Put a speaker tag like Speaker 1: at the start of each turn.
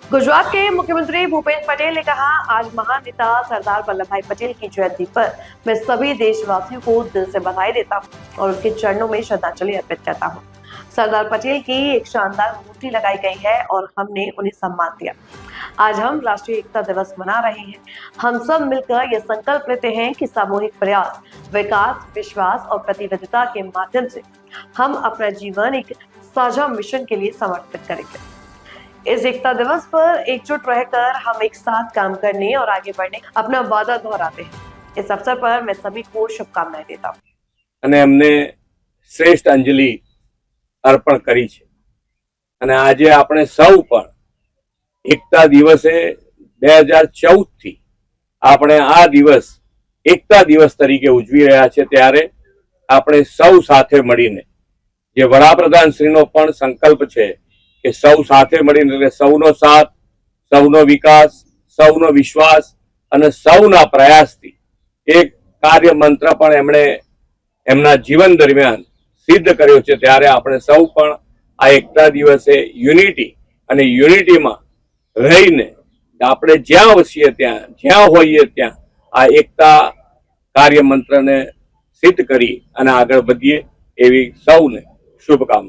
Speaker 1: गुजरात के मुख्यमंत्री भूपेश पटेल ने कहा, आज महान नेता सरदार वल्लभ भाई पटेल की जयंती पर मैं सभी देशवासियों को दिल से बधाई देता हूं और उनके चरणों में श्रद्धांजलि अर्पित करता हूं। सरदार पटेल की एक शानदार मूर्ति लगाई गई है और हमने उन्हें सम्मान दिया। आज हम राष्ट्रीय एकता दिवस मना रहे हैं। हम सब मिलकर यह संकल्प लेते हैं कि सामूहिक प्रयास, विकास, विश्वास और प्रतिबद्धता के माध्यम से हम अपना जीवन एक साझा मिशन के लिए समर्पित करेंगे। इस एकता दिवस पर एकजुट रहकर हम एक साथ काम करने और आगे बढ़ने अपना वादा दोहराते हैं। इस अवसर पर मैं सभी को शुभकामनाएं देता हूं।
Speaker 2: અને એમને શ્રેષ્ઠ અંજલિ અર્પણ કરી છે અને આજે આપણે સૌ પણ એકતા દિવસે 2014 થી આપણે આ દિવસ એકતા દિવસ તરીકે ઉજવી રહ્યા છે, ત્યારે આપણે સૌ સાથે મળીને જે વડાપ્રધાન શ્રીનો પણ સંકલ્પ છે કે સૌ સાથે મળીને, એટલે સૌનો સાથ, સૌનો વિકાસ, સૌનો વિશ્વાસ અને સૌના પ્રયાસથી એક કાર્ય મંત્ર પણ એમણે એમના જીવન દરમિયાન સિદ્ધ કર્યો છે। ત્યારે આપણે સૌ પણ આ એકતા દિવસે યુનિટી અને યુનિટીમાં રહીને આપણે જ્યાં વસીએ ત્યાં, જ્યાં હોઈએ ત્યાં આ એકતા કાર્ય મંત્રને સિદ્ધ કરી અને આગળ વધીએ એવી સૌને શુભકામના।